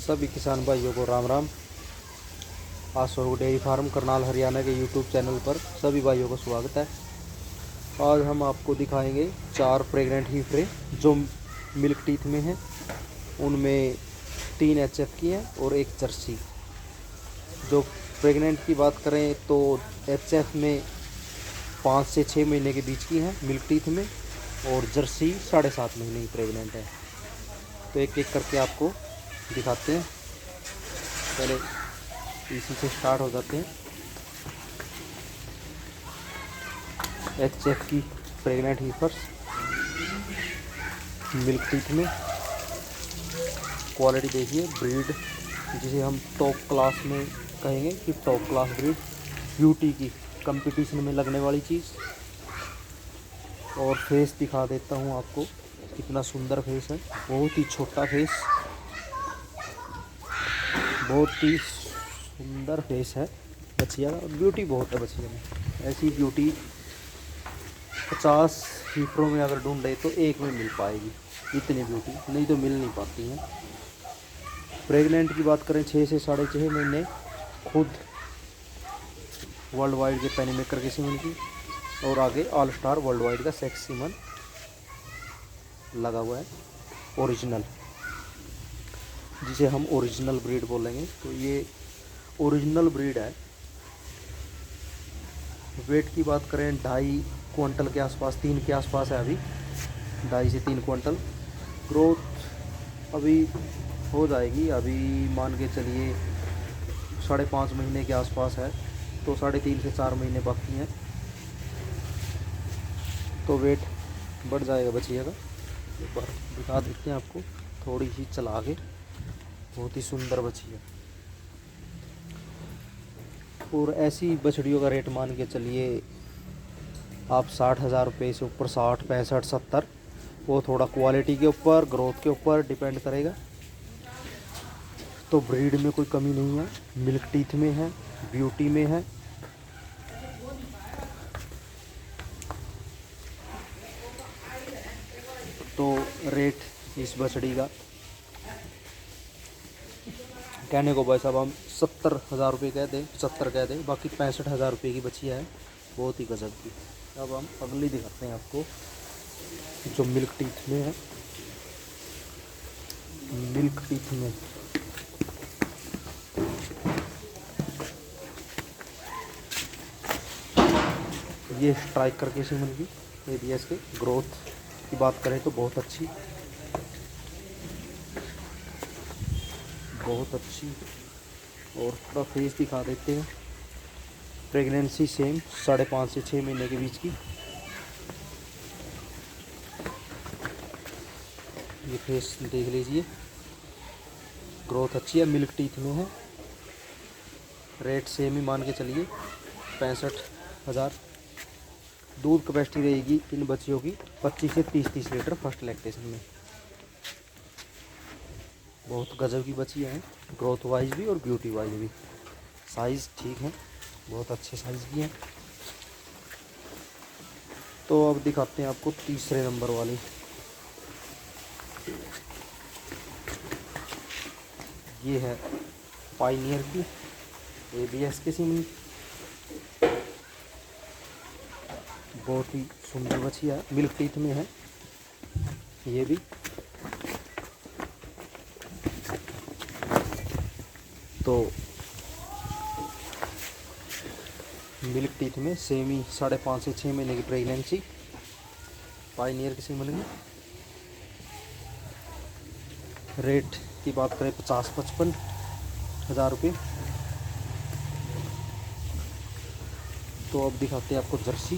सभी किसान भाइयों को राम राम। आसुर डेयरी फार्म करनाल हरियाणा के यूट्यूब चैनल पर सभी भाइयों का स्वागत है। आज हम आपको दिखाएंगे 4 प्रेग्नेंट हीफरे जो मिल्क टीथ में हैं। उनमें 3 एचएफ की हैं और 1 जर्सी। जो प्रेग्नेंट की बात करें तो एचएफ में 5 से 6 महीने के बीच की हैं मिल्क टीथ में, और जर्सी 7.5 महीने की प्रेग्नेंट है। तो एक एक करके आपको दिखाते हैं। पहले इसी से स्टार्ट हो जाते हैं। एचएफ की प्रेग्नेंट हीफर्स मिल्क टीथ में। क्वालिटी देखिए, ब्रीड जिसे हम टॉप क्लास में कहेंगे कि टॉप क्लास ब्रीड, ब्यूटी की कंपटीशन में लगने वाली चीज़। और फेस दिखा देता हूँ आपको, कितना सुंदर फेस है। बहुत ही छोटा फेस, बहुत ही सुंदर फेस है बछिया का। ब्यूटी बहुत है बछिया में। ऐसी ब्यूटी 50 हीफरों में अगर ढूंढे तो एक में मिल पाएगी। इतनी ब्यूटी नहीं तो मिल नहीं पाती हैं। प्रेग्नेंट की बात करें 6 से 6.5 महीने, खुद वर्ल्ड वाइड के पेनी मेकर की सीमन की, और आगे ऑल स्टार वर्ल्ड वाइड का सेक्स सीमन लगा हुआ है ओरिजिनल, जिसे हम ओरिजिनल ब्रीड बोलेंगे। तो ये ओरिजिनल ब्रीड है। वेट की बात करें 2.5 क्विंटल के आसपास, 3 के आसपास है अभी, 2.5 से 3 क्विंटल। ग्रोथ अभी हो जाएगी, अभी मान के चलिए 5.5 महीने के आसपास है, तो 3.5 से 4 महीने बाकी हैं, तो वेट बढ़ जाएगा बछिया का। एक बार दिखा देते हैं आपको थोड़ी सी चला के। बहुत ही सुंदर बछिया। और ऐसी बछड़ियों का रेट मान के चलिए आप 60,000 रुपये से ऊपर, 60, 65, 70, वो थोड़ा क्वालिटी के ऊपर, ग्रोथ के ऊपर डिपेंड करेगा। तो ब्रीड में कोई कमी नहीं है, मिल्क टीथ में है, ब्यूटी में है। तो रेट इस बछड़ी का कहने को भाई साहब हम 70,000 रुपये कह दें, 75 कह दें, बाकी 65,000 रुपये की बछिया है, बहुत ही गजब की। अब हम अगली दिखाते हैं आपको जो मिल्क टीथ में है। मिल्क टीथ में ये स्ट्राइकर के सीमन की एबीएस के। ग्रोथ की बात करें तो बहुत अच्छी, बहुत अच्छी। और थोड़ा फेस दिखा देते हैं। प्रेगनेंसी सेम 5.5 से 6 महीने के बीच की। ये फेस देख लीजिए, ग्रोथ अच्छी है, मिल्क टीथ में है। रेट सेम ही मान के चलिए 65,000। दूध कैपेसिटी रहेगी इन बच्चियों की 25 से 30 लीटर फर्स्ट लैक्टेशन में। बहुत गजब की बच्चियाँ हैं, ग्रोथ वाइज भी और ब्यूटी वाइज भी। साइज़ ठीक है, बहुत अच्छे साइज़ की हैं। तो अब दिखाते हैं आपको तीसरे नंबर वाली। ये है पायनियर की एबीएस के सीमन। बहुत ही सुंदर बछिया है, मिल्क टीथ में है ये भी। तो मिल्क टीथ में सेम ही 5.5 से 6 महीने की प्रेगनेंसी, पायनियर की सीमन में। रेट की बात करें 50-55,000 रुपये। तो अब दिखाते हैं आपको जर्सी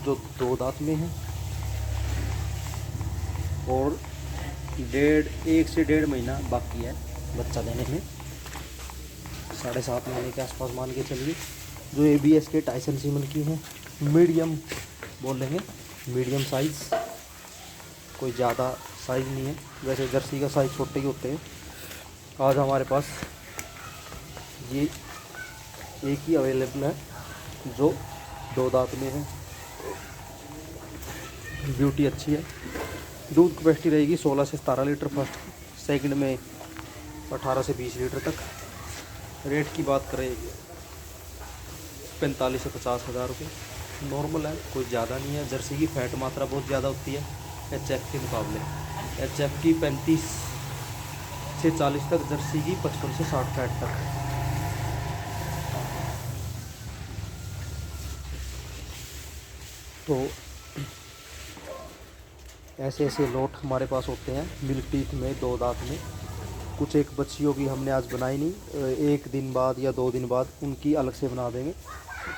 जो 2 दांत में है, और 1 से 1.5 महीना बाकी है बच्चा देने में। 7.5 महीने के आसपास मान के चलिए। जो एबीएस के टाइसन सीमन की हैं, मीडियम बोलेंगे, मीडियम साइज़, कोई ज़्यादा साइज़ नहीं है। वैसे जर्सी का साइज़ छोटे ही होते हैं। आज हमारे पास ये एक ही अवेलेबल है जो 2 दांत में है। ब्यूटी अच्छी है। दूध कैपेसिटी रहेगी 16 से 17 लीटर फर्स्ट, सेकंड में 18 से 20 लीटर तक। रेट की बात करें 45 से 50 हज़ार रुपये नॉर्मल है, कोई ज़्यादा नहीं है। जर्सी की फ़ैट मात्रा बहुत ज़्यादा होती है HF के मुकाबले। HF की 35 से 40 तक, जर्सी की 55 से 60 फैट तक। तो ऐसे ऐसे लोट हमारे पास होते हैं मिल्क टीथ में, 2 दांत में। कुछ एक बच्चियों की हमने आज बनाई नहीं, 1 दिन बाद या 2 दिन बाद उनकी अलग से बना देंगे।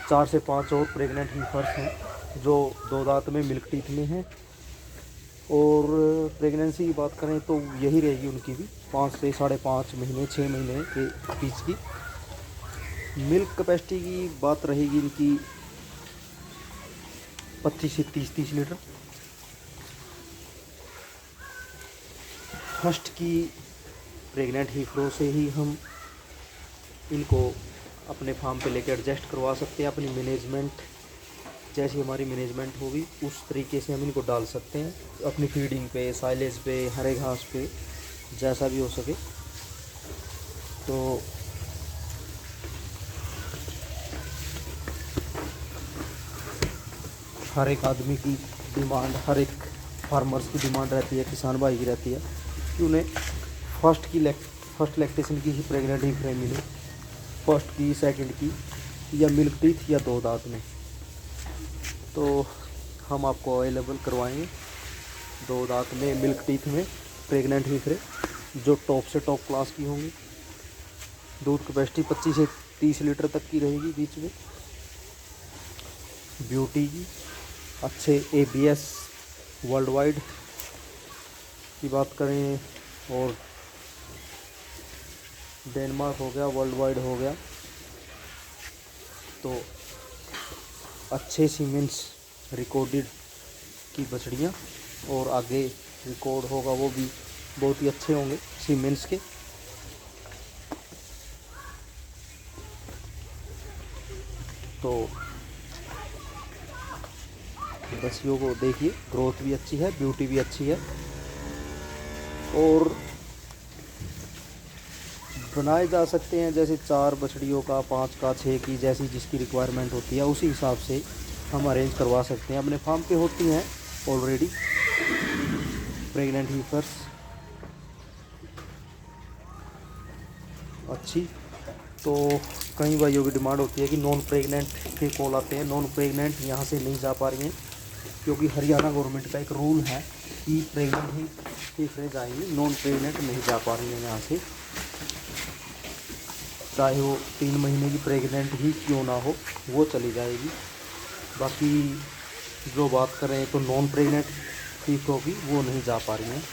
4 से 5 और प्रेग्नेंट हीफर्स हैं जो 2 दांत में मिल्क टीथ में हैं। और प्रेगनेंसी की बात करें तो यही रहेगी उनकी भी 5 से 5.5 महीने 6 महीने के बीच की। मिल्क कैपेसिटी की बात रहेगी इनकी 25 से 30 लीटर। फर्स्ट की प्रेग्नेंट हीफरों से ही हम इनको अपने फार्म पे लेके एडजस्ट करवा सकते हैं। अपनी मैनेजमेंट जैसी हमारी मैनेजमेंट होगी उस तरीके से हम इनको डाल सकते हैं, अपनी फीडिंग पे, साइलेज पे, हरे घास पे, जैसा भी हो सके। तो हर एक आदमी की डिमांड, हर एक फार्मर्स की डिमांड रहती है, किसान भाई की रहती है कि उन्हें फर्स्ट लैक्टेशन की ही प्रेग्नेंट ही फ्रेम मिले, फर्स्ट की, सेकंड की, या मिल्क टीथ या 2 दांत में। तो हम आपको अवेलेबल करवाएंगे 2 दांत में, मिल्क टीथ में प्रेग्नेंट हीफरे जो टॉप से टॉप क्लास की होंगी। दूध कैपेसिटी 25 से 30 लीटर तक की रहेगी बीच में। ब्यूटी की अच्छे ABS वर्ल्ड वाइड की बात करें, और डेनमार्क हो गया, वर्ल्ड वाइड हो गया, तो अच्छे सीमेंस रिकॉर्डेड की बछड़ियाँ, और आगे रिकॉर्ड होगा वो भी बहुत ही अच्छे होंगे सीमेंस के। तो बछियों को देखिए, ग्रोथ भी अच्छी है, ब्यूटी भी अच्छी है, और बनाए जा सकते हैं जैसे 4 बछड़ियों का, 5 का, 6 की, जैसी जिसकी रिक्वायरमेंट होती है उसी हिसाब से हम अरेंज करवा सकते हैं। अपने फार्म पे होती हैं ऑलरेडी प्रेग्नेंट हीफर्स अच्छी। तो कई भाइयों की डिमांड होती है कि नॉन प्रेग्नेंट के कॉल आते हैं। नॉन प्रेग्नेंट यहाँ से नहीं जा पा रही हैं क्योंकि हरियाणा गवर्नमेंट का एक रूल है कि प्रेग्नेंट ही हीफरें जाएंगी, नॉन प्रेग्नेंट नहीं जा पा रही हैं यहाँ से, चाहे वो 3 महीने की प्रेग्नेंट ही क्यों ना हो, वो चली जाएगी। बाकी जो बात करें तो नॉन प्रेग्नेंट हीफरों की, वो नहीं जा पा रही हैं।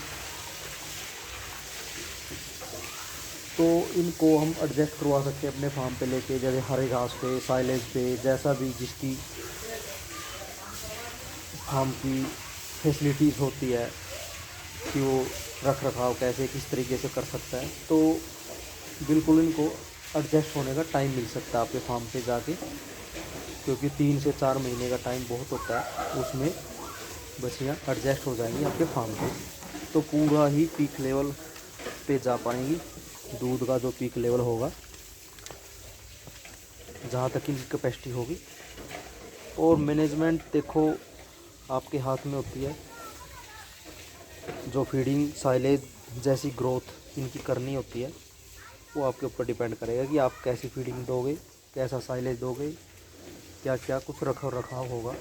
तो इनको हम एडजस्ट करवा सकते हैं अपने फार्म पे लेके, जैसे हरे घास पे, साइलेज पे, जैसा भी जिसकी फार्म की फैसिलिटीज़ होती है कि वो रख रखाव कैसे किस तरीके से कर सकता है, तो बिल्कुल इनको एडजस्ट होने का टाइम मिल सकता है आपके फार्म पे जाके, क्योंकि 3 से 4 महीने का टाइम बहुत होता है, उसमें बछियाँ एडजस्ट हो जाएंगी आपके फार्म पे। तो पूरा ही पीक लेवल पे जा पाएंगी, दूध का जो पीक लेवल होगा, जहाँ तक इनकी कैपेसिटी होगी। और मैनेजमेंट देखो आपके हाथ में होती है, जो फीडिंग, साइलेज जैसी ग्रोथ इनकी करनी होती है वो आपके ऊपर डिपेंड करेगा कि आप कैसी फीडिंग दोगे, कैसा साइलेज दोगे, क्या क्या कुछ रखाव होगा।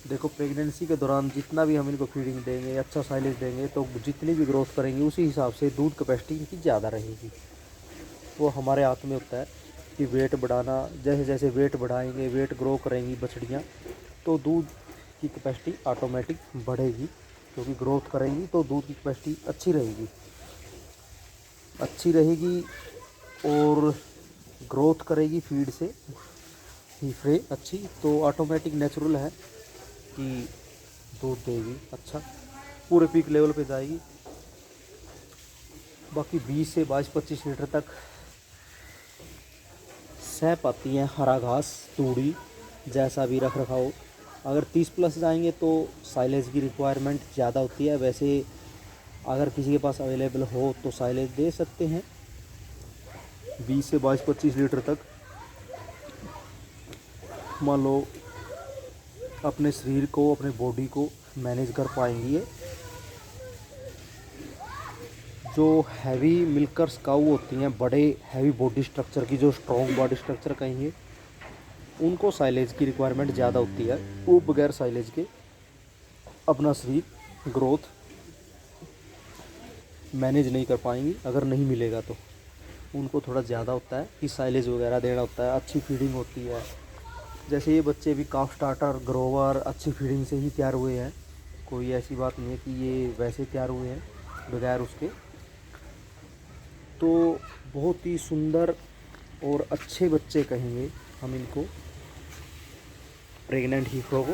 देखो प्रेगनेंसी के दौरान जितना भी हम इनको फीडिंग देंगे, अच्छा साइलेज देंगे, तो जितनी भी ग्रोथ करेंगे उसी हिसाब से दूध कैपेसिटी इनकी ज़्यादा रहेगी। वो हमारे हाथ में होता है कि वेट बढ़ाना, जैसे जैसे वेट बढ़ाएंगे, वेट ग्रो करेंगी बछड़ियाँ, तो दूध की कैपेसिटी ऑटोमेटिक बढ़ेगी, क्योंकि ग्रोथ करेंगी तो दूध की कैपेसिटी अच्छी रहेगी और ग्रोथ करेगी फीड से हीफरे अच्छी, तो ऑटोमेटिक नेचुरल है कि दूध देगी अच्छा, पूरे पीक लेवल पे जाएगी। बाकी 20 से 22-25 लीटर तक सह पाती हैं हरा घास, तूड़ी, जैसा भी रख रखाव। अगर 30 प्लस जाएंगे तो साइलेज की रिक्वायरमेंट ज़्यादा होती है। वैसे अगर किसी के पास अवेलेबल हो तो साइलेज दे सकते हैं 20 से 22-25 लीटर तक। मान लो अपने शरीर को, अपने बॉडी को मैनेज कर पाएंगी ये। जो हैवी मिल्कर्स काऊ होती हैं, बड़े हैवी बॉडी स्ट्रक्चर की, जो स्ट्रॉन्ग बॉडी स्ट्रक्चर कहेंगे, उनको साइलेज की रिक्वायरमेंट ज़्यादा होती है। वो बगैर साइलेज के अपना शरीर ग्रोथ मैनेज नहीं कर पाएंगी। अगर नहीं मिलेगा तो उनको थोड़ा ज़्यादा होता है कि साइलेज वगैरह देना होता है, अच्छी फीडिंग होती है। जैसे ये बच्चे भी काफ स्टार्टर, ग्रोवर अच्छी फीडिंग से ही तैयार हुए हैं। कोई ऐसी बात नहीं है कि ये वैसे तैयार हुए हैं बगैर उसके। तो बहुत ही सुंदर और अच्छे बच्चे कहेंगे हम इनको, प्रेग्नेंट हीफरों को।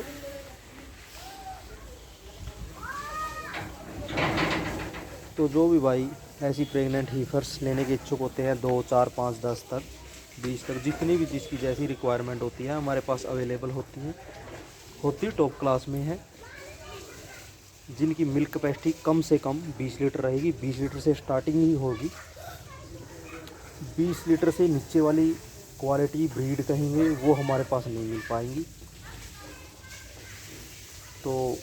तो जो भी भाई ऐसी प्रेग्नेंट हीफर्स लेने के इच्छुक होते हैं, 2, 4, 5, 10 तक, 20 तक, जितनी भी जिसकी जैसी रिक्वायरमेंट होती है हमारे पास अवेलेबल होती हैं। होती टॉप क्लास में है, जिनकी मिल्क कैपेसिटी कम से कम 20 लीटर रहेगी। 20 लीटर से स्टार्टिंग ही होगी। 20 लीटर से नीचे वाली क्वालिटी ब्रीड कहेंगे वो हमारे पास नहीं मिल पाएंगी। तो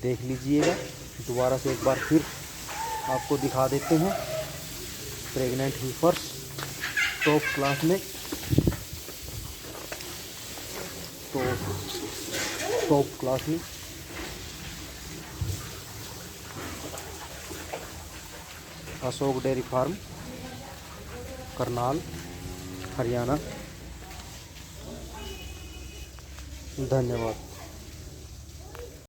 देख लीजिएगा, दोबारा से एक बार फिर आपको दिखा देते हैं प्रेग्नेंट हीफर्स टॉप क्लास में। तो टॉप क्लास में अशोक डेयरी फार्म, करनाल, हरियाणा। धन्यवाद।